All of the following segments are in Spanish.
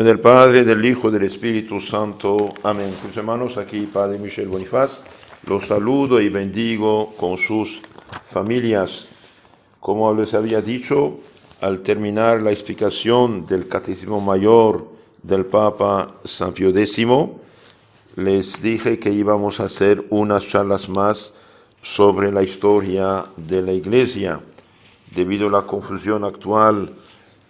nombre del Padre, del Hijo, del Espíritu Santo. Amén. Mis hermanos, aquí Padre Michel Bonifaz, los saludo y bendigo con sus familias. Como les había dicho, al terminar la explicación del Catecismo Mayor del Papa San Pío X, les dije que íbamos a hacer unas charlas más sobre la historia de la Iglesia, debido a la confusión actual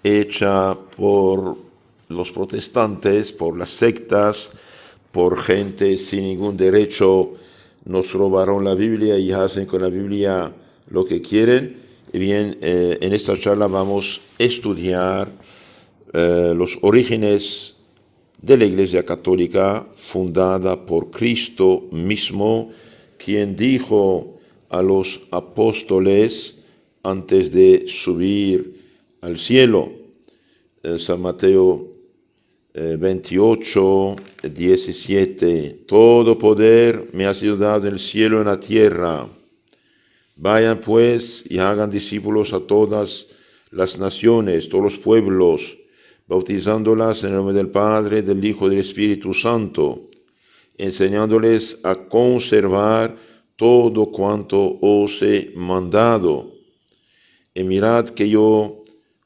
hecha por los protestantes, por las sectas, por gente sin ningún derecho. Nos robaron la Biblia y hacen con la Biblia lo que quieren. Y bien, en esta charla vamos a estudiar los orígenes de la Iglesia Católica fundada por Cristo mismo, quien dijo a los apóstoles antes de subir al cielo. San Mateo 28, 17, todo poder me ha sido dado en el cielo y en la tierra. Vayan pues y hagan discípulos a todas las naciones, todos los pueblos, bautizándolas en el nombre del Padre, del Hijo y del Espíritu Santo, enseñándoles a conservar todo cuanto os he mandado. Y mirad que yo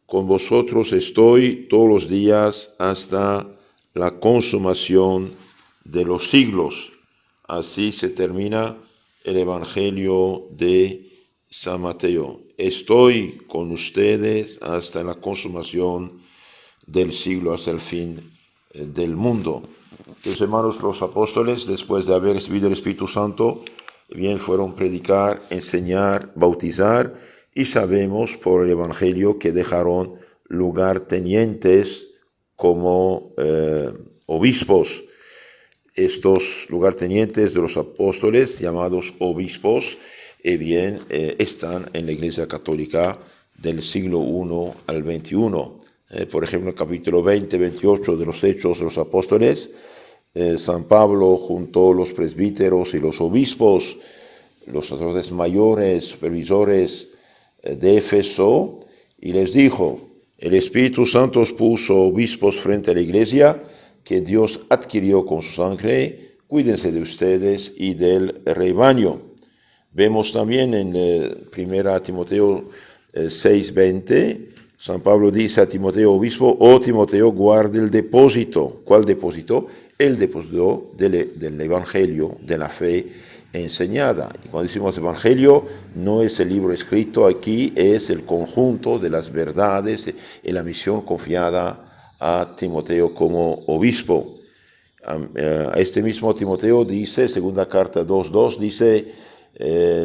con vosotros estoy todos los días hasta la consumación de los siglos. Así se termina el Evangelio de San Mateo. Estoy con ustedes hasta la consumación del siglo, hasta el fin del mundo. Entonces, hermanos, los apóstoles, después de haber recibido el Espíritu Santo, bien fueron a predicar, enseñar, bautizar, y sabemos por el Evangelio que dejaron lugartenientes como obispos. Estos lugartenientes de los apóstoles, llamados obispos, bien están en la Iglesia Católica del siglo I al XXI. Por ejemplo, en el capítulo 20, 28 de los Hechos de los Apóstoles, San Pablo juntó los presbíteros y los obispos, los sacerdotes mayores, supervisores de Éfeso, y les dijo: el Espíritu Santo os puso obispos frente a la Iglesia que Dios adquirió con su sangre. Cuídense de ustedes y del rebaño. Vemos también en 1 Timoteo 6:20, San Pablo dice a Timoteo, obispo: oh Timoteo, guarde el depósito. ¿Cuál depósito? El depósito del Evangelio, de la fe enseñada. Y cuando decimos Evangelio, no es el libro escrito aquí, es el conjunto de las verdades y la misión confiada a Timoteo como obispo. A este mismo Timoteo dice, segunda carta 2:2, dice: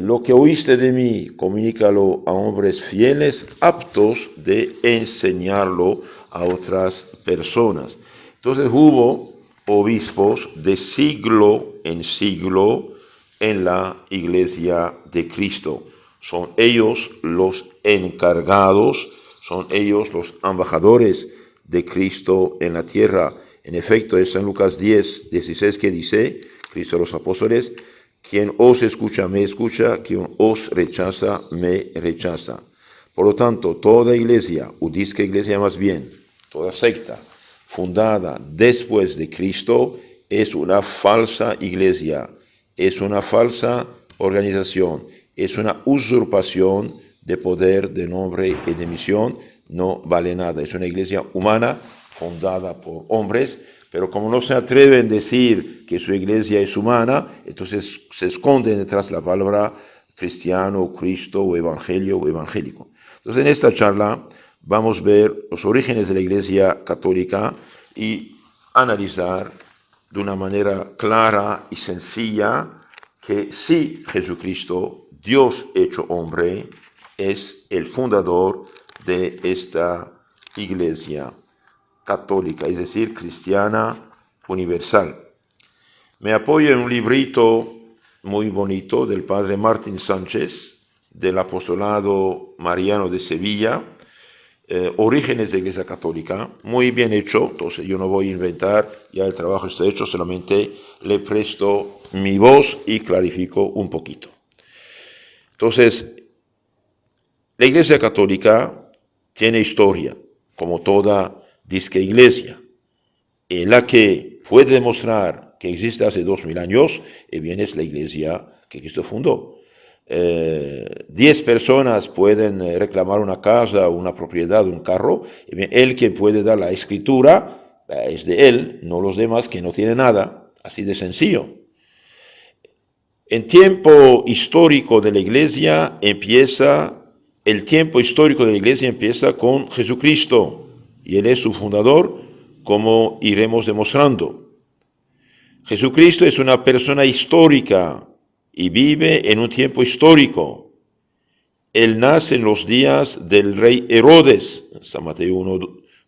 lo que oíste de mí, comunícalo a hombres fieles, aptos de enseñarlo a otras personas. Entonces hubo obispos de siglo en siglo en la Iglesia de Cristo. Son ellos los encargados, son ellos los embajadores de Cristo en la tierra. En efecto, es en Lucas 10, 16 que dice Cristo a los apóstoles: quien os escucha, me escucha; quien os rechaza, me rechaza. Por lo tanto, toda iglesia, o disque iglesia más bien, toda secta fundada después de Cristo, es una falsa iglesia, es una falsa organización, es una usurpación de poder, de nombre y de misión. No vale nada. Es una iglesia humana fundada por hombres, pero como no se atreven a decir que su iglesia es humana, entonces se esconden detrás de la palabra cristiano, Cristo, o evangelio, o evangélico. Entonces, en esta charla vamos a ver los orígenes de la Iglesia Católica y analizar de una manera clara y sencilla que sí, Jesucristo, Dios hecho hombre, es el fundador de esta Iglesia Católica, es decir, cristiana universal. Me apoyo en un librito muy bonito del padre Martín Sánchez, del apostolado mariano de Sevilla, Orígenes de la Iglesia Católica, muy bien hecho. Entonces yo no voy a inventar, ya el trabajo está hecho, solamente le presto mi voz y clarifico un poquito. Entonces, la Iglesia Católica tiene historia, como toda disque iglesia. En la que puede demostrar que existe hace 2000 años, bien es la iglesia que Cristo fundó. 10 personas pueden reclamar una casa, una propiedad, un carro, bien, él que puede dar la escritura es de él, no los demás que no tienen nada, así de sencillo. En tiempo histórico de la iglesia el tiempo histórico de la iglesia empieza con Jesucristo, y él es su fundador, como iremos demostrando. Jesucristo es una persona histórica y vive en un tiempo histórico. Él nace en los días del rey Herodes, San Mateo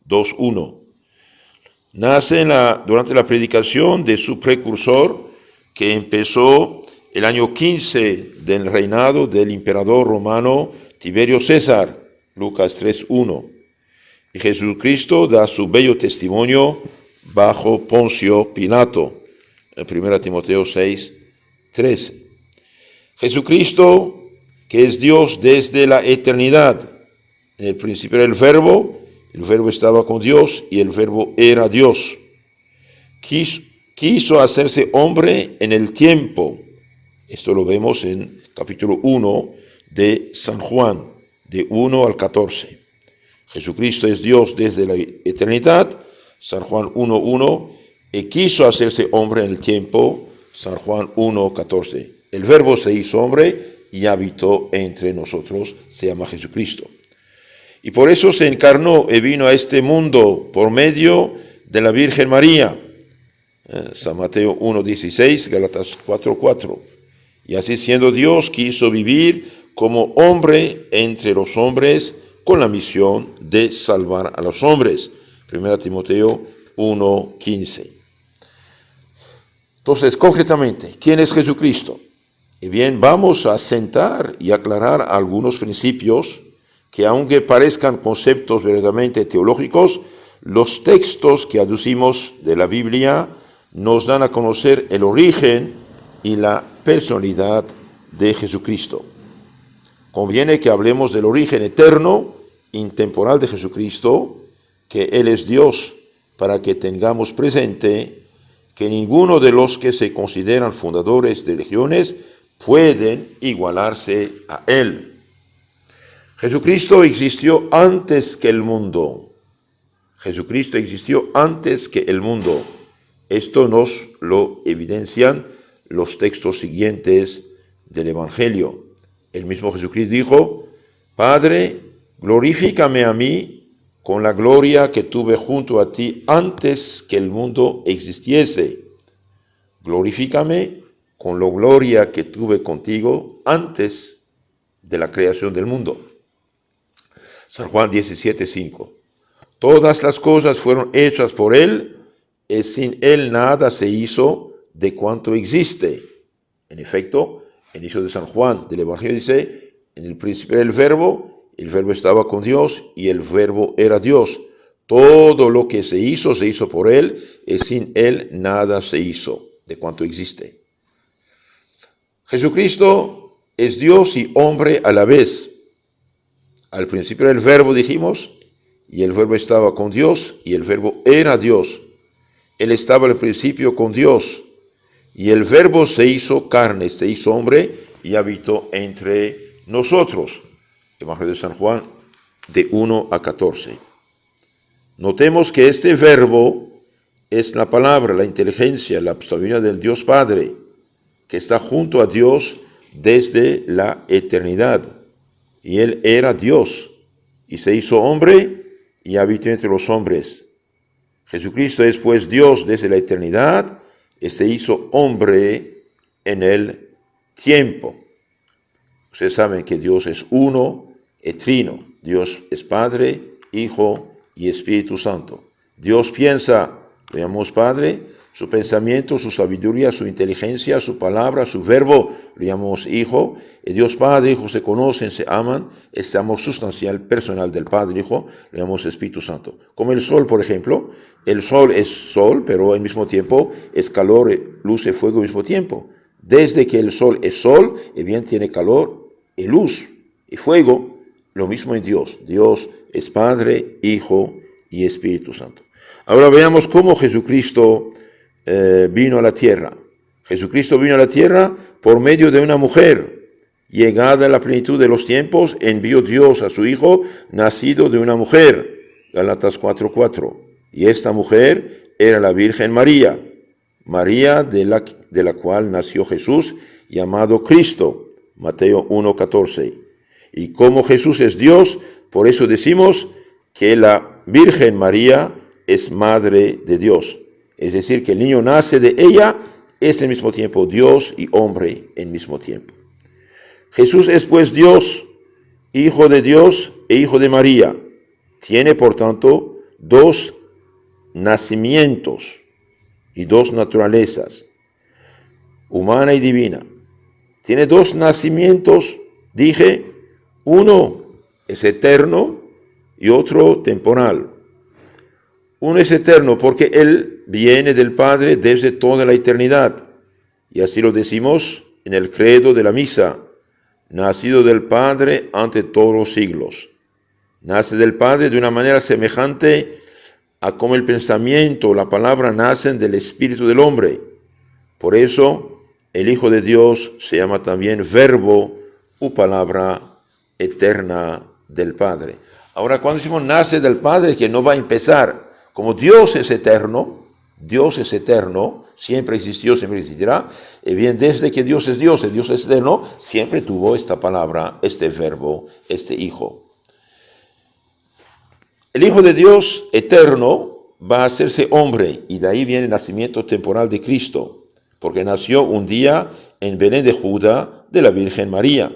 2:1. Nace durante la predicación de su precursor, que empezó el año 15 del reinado del emperador romano Tiberio César, Lucas 3:1. Y Jesucristo da su bello testimonio bajo Poncio Pilato, en 1 Timoteo 6:13. Jesucristo, que es Dios desde la eternidad. En el principio era el verbo estaba con Dios y el verbo era Dios. Quiso hacerse hombre en el tiempo. Esto lo vemos en capítulo 1 de San Juan, de 1 al 14. Jesucristo es Dios desde la eternidad, San Juan 1:1, y quiso hacerse hombre en el tiempo, San Juan 1:14. El verbo se hizo hombre y habitó entre nosotros, se llama Jesucristo. Y por eso se encarnó y vino a este mundo por medio de la Virgen María. San Mateo 1:16, Gálatas 4:4. Y así siendo Dios, quiso vivir como hombre entre los hombres con la misión de salvar a los hombres. 1 Timoteo 1:15. Entonces, concretamente, ¿quién es Jesucristo? Y bien, vamos a sentar y aclarar algunos principios que, aunque parezcan conceptos verdaderamente teológicos, los textos que aducimos de la Biblia nos dan a conocer el origen y la personalidad de Jesucristo. Conviene que hablemos del origen eterno, intemporal de Jesucristo, que Él es Dios, para que tengamos presente que ninguno de los que se consideran fundadores de religiones pueden igualarse a Él. Jesucristo existió antes que el mundo. Jesucristo existió antes que el mundo. Esto nos lo evidencian los textos siguientes del Evangelio. El mismo Jesucristo dijo: Padre, glorifícame a mí con la gloria que tuve junto a ti antes que el mundo existiese. Glorifícame con la gloria que tuve contigo antes de la creación del mundo. San Juan 17:5. Todas las cosas fueron hechas por Él, y sin Él nada se hizo de cuanto existe. En efecto, el inicio de San Juan del Evangelio dice: en el principio era el verbo estaba con Dios y el verbo era Dios. Todo lo que se hizo por Él, y sin Él nada se hizo de cuanto existe. Jesucristo es Dios y hombre a la vez. Al principio era el verbo, dijimos, y el verbo estaba con Dios y el verbo era Dios. Él estaba al principio con Dios y el verbo se hizo carne, se hizo hombre y habitó entre nosotros. Evangelio de San Juan, de 1 a 14. Notemos que este verbo es la palabra, la inteligencia, la sabiduría del Dios Padre, que está junto a Dios desde la eternidad. Y Él era Dios, y se hizo hombre, y habitó entre los hombres. Jesucristo es pues Dios desde la eternidad, y se hizo hombre en el tiempo. Ustedes saben que Dios es uno y trino. Dios es Padre, Hijo y Espíritu Santo. Dios piensa, lo llamamos Padre, su pensamiento, su sabiduría, su inteligencia, su palabra, su verbo, lo llamamos Hijo. Y Dios Padre y Hijo se conocen, se aman, este amor sustancial, personal del Padre y Hijo, lo llamamos Espíritu Santo. Como el sol, por ejemplo, el sol es sol, pero al mismo tiempo es calor, luz y fuego al mismo tiempo. Desde que el sol es sol, y bien tiene calor y luz y fuego, lo mismo en Dios. Dios es Padre, Hijo y Espíritu Santo. Ahora veamos cómo Jesucristo vino a la tierra. Jesucristo vino a la tierra por medio de una mujer. Llegada a la plenitud de los tiempos, envió Dios a su Hijo, nacido de una mujer. Gálatas 4:4. Y esta mujer era la Virgen María. María de la cual nació Jesús, llamado Cristo. Mateo 1:14. Y como Jesús es Dios, por eso decimos que la Virgen María es Madre de Dios. Es decir, que el niño nace de ella, es al mismo tiempo Dios y hombre en mismo tiempo. Jesús es pues Dios, Hijo de Dios e Hijo de María. Tiene, por tanto, dos nacimientos y dos naturalezas, humana y divina. Tiene dos nacimientos, dije, uno es eterno y otro temporal. Uno es eterno porque Él viene del Padre desde toda la eternidad. Y así lo decimos en el credo de la misa. Nacido del Padre ante todos los siglos. Nace del Padre de una manera semejante a como el pensamiento o la palabra nacen del espíritu del hombre. Por eso, el Hijo de Dios se llama también Verbo o palabra eterna del Padre. Ahora, cuando decimos nace del Padre, que no va a empezar. Como Dios es eterno, siempre existió, siempre existirá. Y bien, desde que Dios es Dios, el Dios es eterno, siempre tuvo esta palabra, este verbo, este Hijo. El Hijo de Dios eterno va a hacerse hombre, y de ahí viene el nacimiento temporal de Cristo, porque nació un día en Belén de Judá de la Virgen María.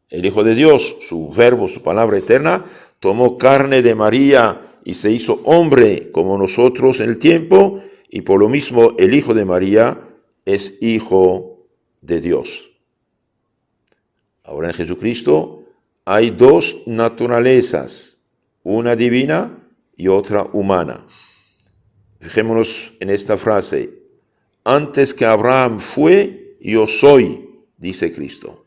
El Hijo de Dios, su verbo, su palabra eterna, tomó carne de María y se hizo hombre como nosotros en el tiempo, y por lo mismo el Hijo de María es Hijo de Dios. Ahora en Jesucristo hay dos naturalezas, una divina y otra humana. Fijémonos en esta frase. Antes que Abraham fue, yo soy, dice Cristo.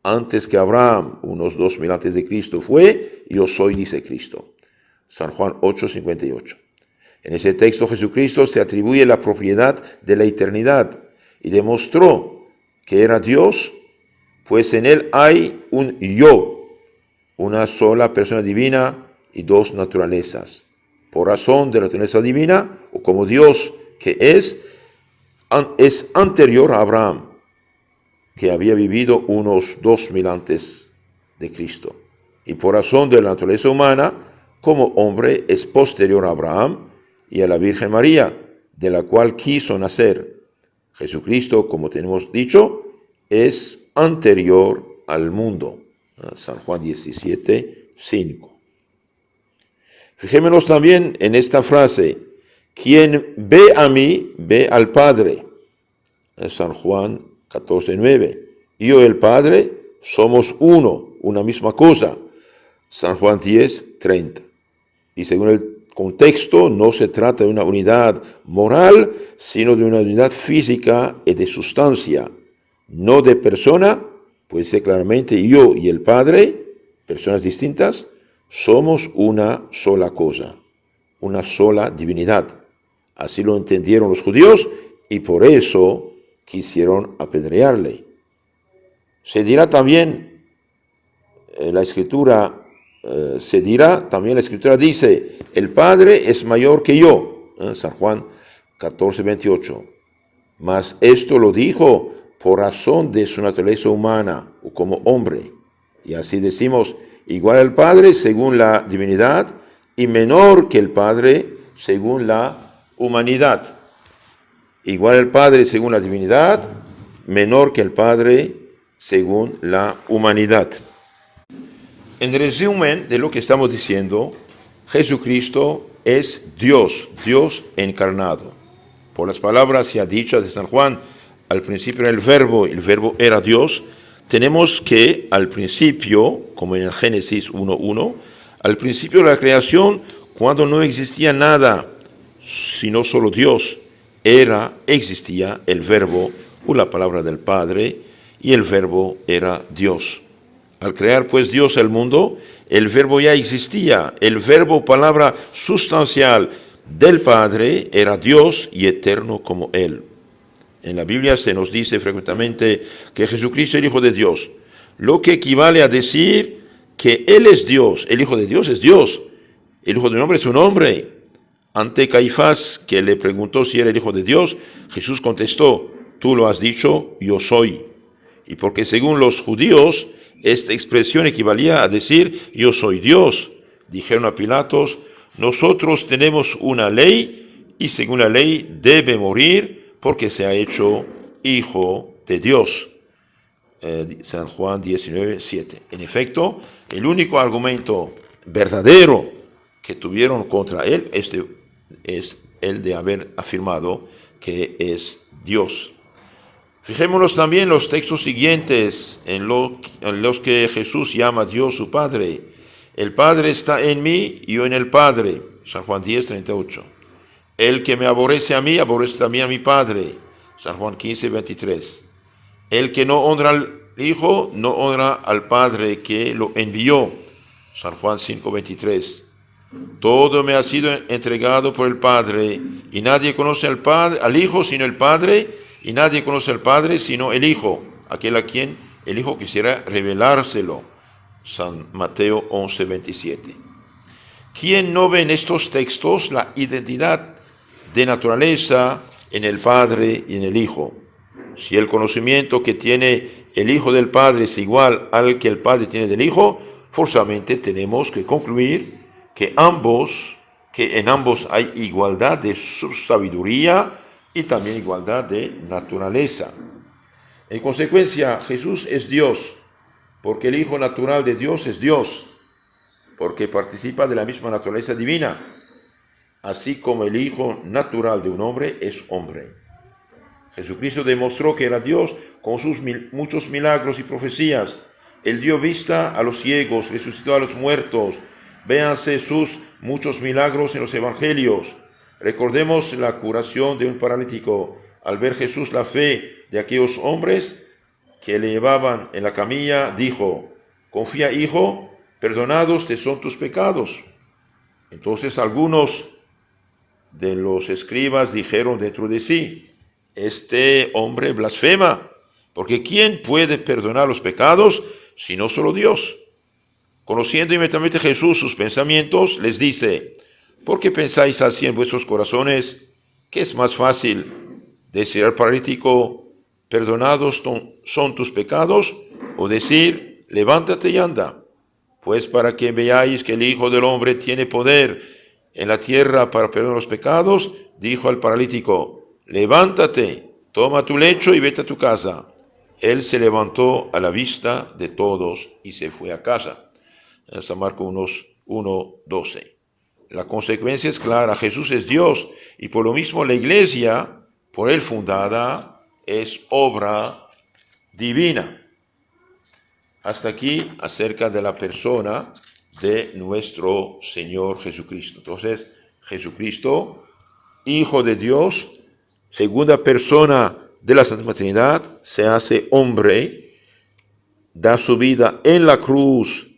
Antes que Abraham, unos 2000 antes de Cristo, fue, yo soy, dice Cristo. San Juan 8:58. En ese texto Jesucristo se atribuye la propiedad de la eternidad y demostró que era Dios, pues en él hay un yo, una sola persona divina y dos naturalezas. Por razón de la naturaleza divina, o como Dios que es anterior a Abraham, que había vivido unos 2000 antes de Cristo. Y por razón de la naturaleza humana, como hombre es posterior a Abraham y a la Virgen María, de la cual quiso nacer. Jesucristo, como tenemos dicho, es anterior al mundo. San Juan 17:5. Fijémonos también en esta frase, quien ve a mí, ve al Padre. San Juan 14:9. Yo y el Padre somos uno, una misma cosa. San Juan 10:30. Y según el contexto, no se trata de una unidad moral, sino de una unidad física y de sustancia, no de persona, pues dice claramente yo y el Padre, personas distintas, somos una sola cosa, una sola divinidad. Así lo entendieron los judíos y por eso quisieron apedrearle. Se dirá también, la Escritura dice, el Padre es mayor que yo, San Juan 14:28. Mas esto lo dijo por razón de su naturaleza humana o como hombre. Y así decimos, igual al Padre según la divinidad y menor que el Padre según la humanidad. Igual al Padre según la divinidad, menor que el Padre según la humanidad. En resumen de lo que estamos diciendo, Jesucristo es Dios, Dios encarnado. Por las palabras ya dichas de San Juan, al principio era el verbo era Dios. Tenemos que al principio, como en el Génesis 1:1, al principio de la creación, cuando no existía nada, sino solo Dios, existía el verbo o la palabra del Padre, y el verbo era Dios. Al crear pues Dios el mundo, el verbo ya existía, el verbo, palabra sustancial, del Padre, era Dios y eterno como Él. En la Biblia se nos dice frecuentemente que Jesucristo es el Hijo de Dios, lo que equivale a decir que Él es Dios. El Hijo de Dios es Dios. El Hijo del Hombre es un hombre. Ante Caifás, que le preguntó si era el Hijo de Dios, Jesús contestó: tú lo has dicho, yo soy. Y porque según los judíos, esta expresión equivalía a decir: yo soy Dios. Dijeron a Pilatos: nosotros tenemos una ley, y según la ley debe morir porque se ha hecho Hijo de Dios. San Juan 19:7. En efecto, el único argumento verdadero que tuvieron contra él es el de haber afirmado que es Dios. Fijémonos también en los textos siguientes en los que Jesús llama a Dios su Padre. El Padre está en mí y yo en el Padre. San Juan 10:38. El que me aborrece a mí, aborrece también a mi Padre. San Juan 15:23. El que no honra al Hijo, no honra al Padre que lo envió. San Juan 5:23. Todo me ha sido entregado por el Padre, y nadie conoce al Hijo sino el Padre, y nadie conoce al Padre sino el Hijo, aquel a quien el Hijo quisiera revelárselo. San Mateo 11:27. ¿Quién no ve en estos textos la identidad de naturaleza en el Padre y en el Hijo? Si el conocimiento que tiene el Hijo del Padre es igual al que el Padre tiene del Hijo, forzosamente tenemos que concluir que en ambos hay igualdad de su sabiduría y también igualdad de naturaleza. En consecuencia, Jesús es Dios, porque el Hijo natural de Dios es Dios, porque participa de la misma naturaleza divina, así como el Hijo natural de un hombre es hombre. Jesucristo demostró que era Dios con sus muchos milagros y profecías. Él dio vista a los ciegos, resucitó a los muertos. Véanse sus muchos milagros en los evangelios. Recordemos la curación de un paralítico. Al ver Jesús la fe de aquellos hombres que le llevaban en la camilla, dijo: confía, hijo, perdonados te son tus pecados. Entonces algunos de los escribas dijeron dentro de sí: este hombre blasfema, porque ¿quién puede perdonar los pecados sino solo Dios? Conociendo inmediatamente Jesús sus pensamientos, les dice: ¿por qué pensáis así en vuestros corazones? ¿Qué es más fácil, decir al paralítico: perdonados son tus pecados, o decir: levántate y anda? Pues para que veáis que el Hijo del Hombre tiene poder en la tierra para perdonar los pecados, dijo al paralítico: levántate, toma tu lecho y vete a tu casa. Él se levantó a la vista de todos y se fue a casa. San Marcos 1:12. La consecuencia es clara: Jesús es Dios, y por lo mismo la iglesia, por él fundada, es obra divina. Hasta aquí acerca de la persona de nuestro Señor Jesucristo. Entonces, Jesucristo, Hijo de Dios, segunda persona de la Santísima Trinidad, se hace hombre, da su vida en la cruz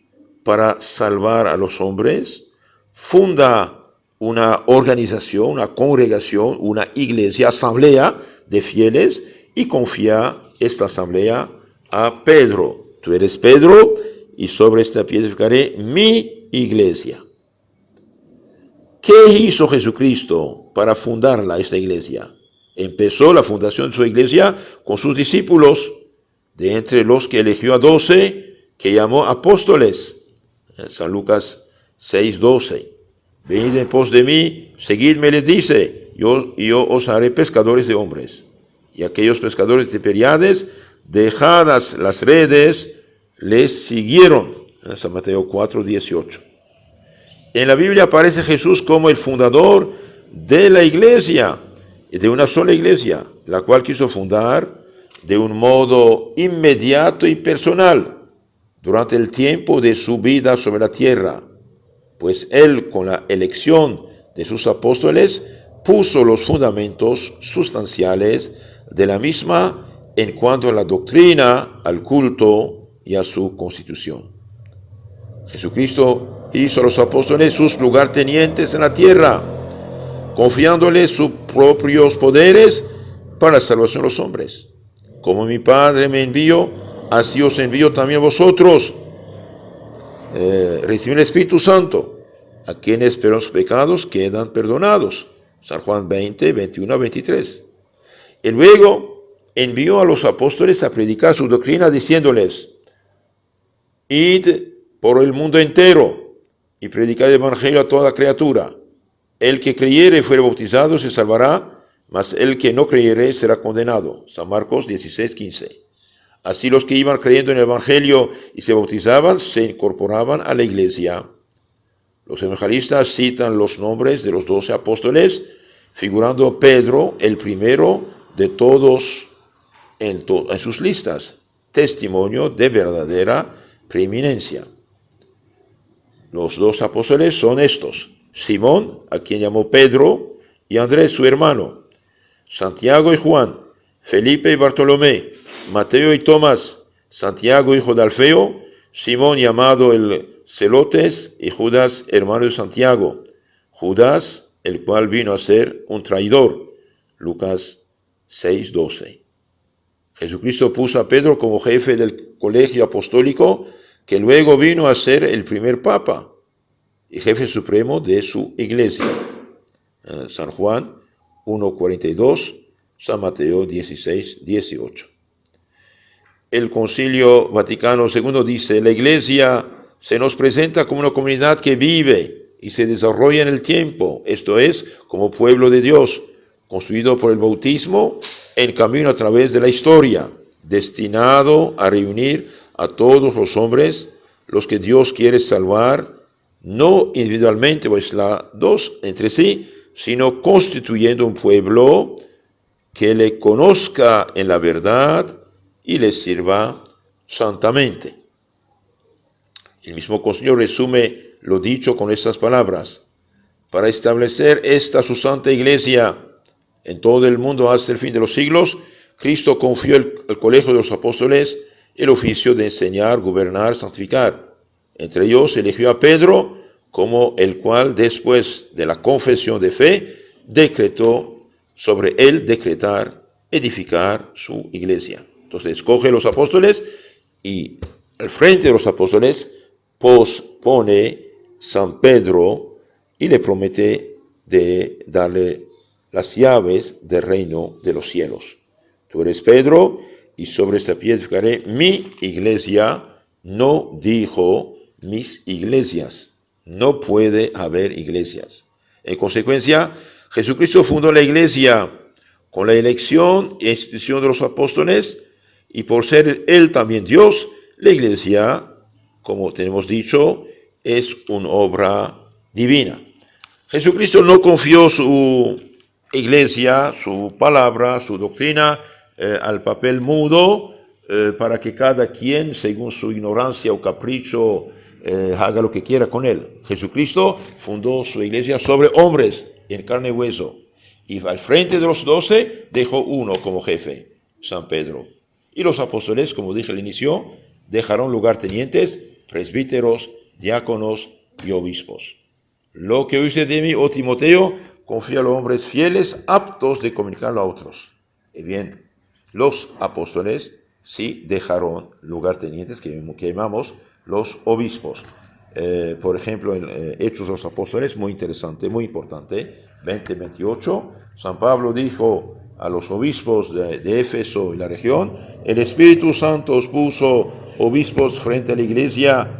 para salvar a los hombres, funda una organización, una congregación, una iglesia, asamblea de fieles, y confía esta asamblea a Pedro. Tú eres Pedro, y sobre esta piedra edificaré mi iglesia. ¿Qué hizo Jesucristo para fundarla, esta iglesia? Empezó la fundación de su iglesia con sus discípulos, de entre los que eligió a 12, que llamó apóstoles. San Lucas 6:12. Venid en pos de mí, seguidme, les dice, yo os haré pescadores de hombres. Y aquellos pescadores de Tiberíades, dejadas las redes, les siguieron. San Mateo 4:18. En la Biblia aparece Jesús como el fundador de la iglesia, y de una sola iglesia, la cual quiso fundar de un modo inmediato y personal durante el tiempo de su vida sobre la tierra, pues él, con la elección de sus apóstoles, puso los fundamentos sustanciales de la misma en cuanto a la doctrina, al culto y a su constitución. Jesucristo hizo a los apóstoles sus lugartenientes en la tierra. confiándole sus propios poderes para la salvación de los hombres. Como mi Padre me envió, así os envío también a vosotros. Reciben el Espíritu Santo. A quienes perdonan sus pecados quedan perdonados. San Juan 20, 21 a 23. Y luego envió a los apóstoles a predicar su doctrina diciéndoles: id por el mundo entero y predicad el evangelio a toda criatura. El que creyere y fuere bautizado se salvará, mas el que no creyere será condenado. San Marcos 16, 15. Así los que iban creyendo en el evangelio y se bautizaban se incorporaban a la iglesia. Los evangelistas citan los nombres de los 12 apóstoles, figurando Pedro el primero de todos en sus listas, testimonio de verdadera preeminencia. Los 2 apóstoles son estos: Simón, a quien llamó Pedro, y Andrés, su hermano, Santiago y Juan, Felipe y Bartolomé, Mateo y Tomás, Santiago, hijo de Alfeo, Simón, llamado el Celotes, y Judas, hermano de Santiago. Judas, el cual vino a ser un traidor. Lucas 6:12. Jesucristo puso a Pedro como jefe del colegio apostólico, que luego vino a ser el primer papa y jefe supremo de su iglesia. San Juan 1:42, San Mateo 16:18. El Concilio Vaticano II dice: la iglesia se nos presenta como una comunidad que vive y se desarrolla en el tiempo, esto es, como pueblo de Dios, construido por el bautismo en camino a través de la historia, destinado a reunir a todos los hombres, los que Dios quiere salvar, no individualmente o aislados entre sí, sino constituyendo un pueblo que le conozca en la verdad y le sirva santamente. El mismo Concilio resume lo dicho con estas palabras: para establecer esta su santa iglesia en todo el mundo hasta el fin de los siglos, Cristo confió al colegio de los apóstoles el oficio de enseñar, gobernar, santificar. Entre ellos eligió a Pedro, como el cual después de la confesión de fe decretó sobre él edificar su iglesia. Entonces escoge los apóstoles y al frente de los apóstoles pone San Pedro y le promete de darle las llaves del reino de los cielos. Tú eres Pedro, y sobre esta piedra edificaré mi iglesia. No dijo mis iglesias. No puede haber iglesias. En consecuencia, Jesucristo fundó la iglesia con la elección e institución de los apóstoles, y por ser Él también Dios, la iglesia, como tenemos dicho, es una obra divina. Jesucristo no confió su iglesia, su palabra, su doctrina al papel mudo para que cada quien, según su ignorancia o capricho, haga lo que quiera con él. Jesucristo fundó su iglesia sobre hombres en carne y hueso, y al frente de los 12 dejó uno como jefe, San Pedro. Y los apóstoles, como dije al inicio, dejaron lugartenientes, presbíteros, diáconos y obispos. Lo que oíste de mí, oh Timoteo, confía a los hombres fieles, aptos de comunicarlo a otros. Y bien, los apóstoles sí dejaron lugartenientes, que llamamos los obispos. Por ejemplo, en Hechos de los Apóstoles, muy interesante, muy importante, 20-28, San Pablo dijo a los obispos de Éfeso y la región: el Espíritu Santo os puso obispos frente a la iglesia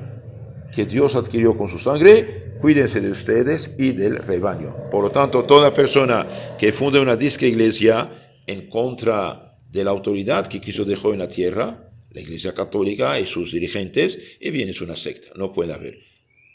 que Dios adquirió con su sangre. Cuídense de ustedes y del rebaño. Por lo tanto, toda persona que funde una disque iglesia en contra de la autoridad que Cristo dejó en la tierra, la Iglesia Católica y sus dirigentes, y bien es una secta, no puede haber.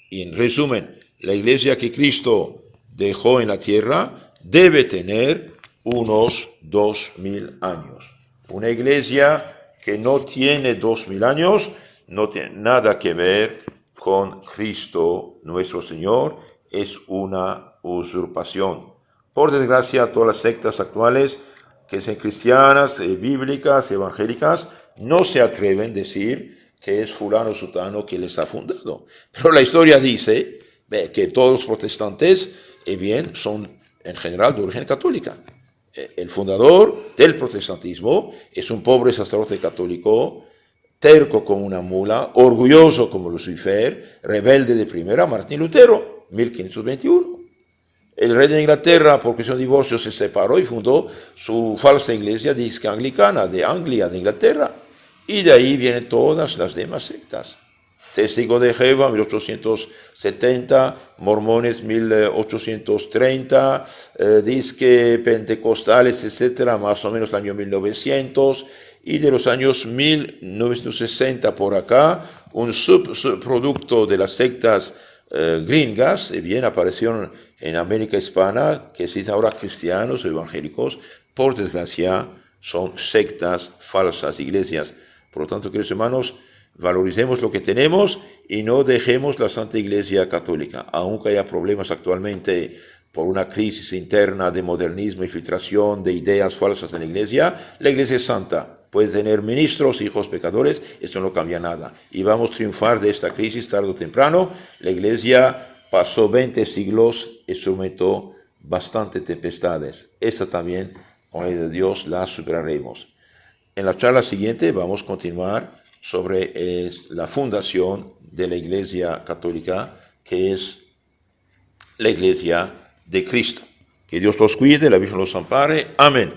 Y en resumen, la iglesia que Cristo dejó en la tierra debe tener unos 2000 años. Una iglesia que no tiene 2000 años no tiene nada que ver con Cristo nuestro Señor, es una usurpación. Por desgracia, todas las sectas actuales, que sean cristianas, bíblicas, evangélicas, no se atreven a decir que es fulano sutano que les ha fundado. Pero la historia dice que todos los protestantes, bien, son en general de origen católica. El fundador del protestantismo es un pobre sacerdote católico, terco como una mula, orgulloso como Lucifer, rebelde de primera, Martín Lutero, 1521. El rey de Inglaterra, por cuestión de divorcio, se separó y fundó su falsa iglesia disque anglicana de Anglia, de Inglaterra. Y de ahí vienen todas las demás sectas. Testigo de Jehová, 1870, mormones, 1830, disque pentecostales, etcétera, más o menos el año 1900. Y de los años 1960 por acá, un subproducto de las sectas gringas, bien, aparecieron en América Hispana, que se dicen ahora cristianos o evangélicos. Por desgracia, son sectas, falsas iglesias. Por lo tanto, queridos hermanos, valoricemos lo que tenemos y no dejemos la Santa Iglesia Católica. Aunque haya problemas actualmente por una crisis interna de modernismo y filtración de ideas falsas en la Iglesia es santa. Puede tener ministros, hijos pecadores, esto no cambia nada. Y vamos a triunfar de esta crisis tarde o temprano. La Iglesia pasó 20 siglos, experimentó bastante tempestades. Esta también, con la ayuda de Dios, la superaremos. En la charla siguiente vamos a continuar sobre la fundación de la Iglesia Católica, que es la Iglesia de Cristo. Que Dios los cuide, la Virgen los ampare. Amén.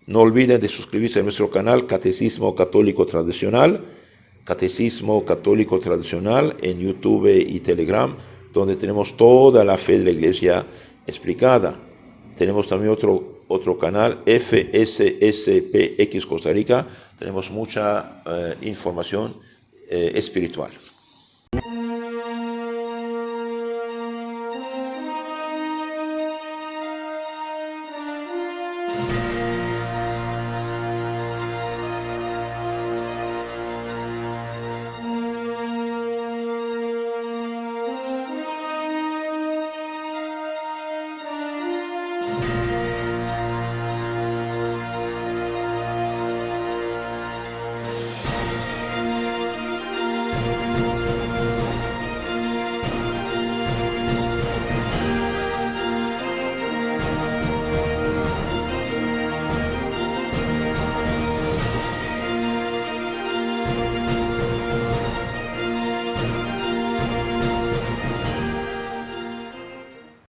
No olviden de suscribirse a nuestro canal Catecismo Católico Tradicional, Catecismo Católico Tradicional en YouTube y Telegram, donde tenemos toda la fe de la Iglesia explicada. Tenemos también otro canal, FSSPX Costa Rica. Tenemos mucha información espiritual.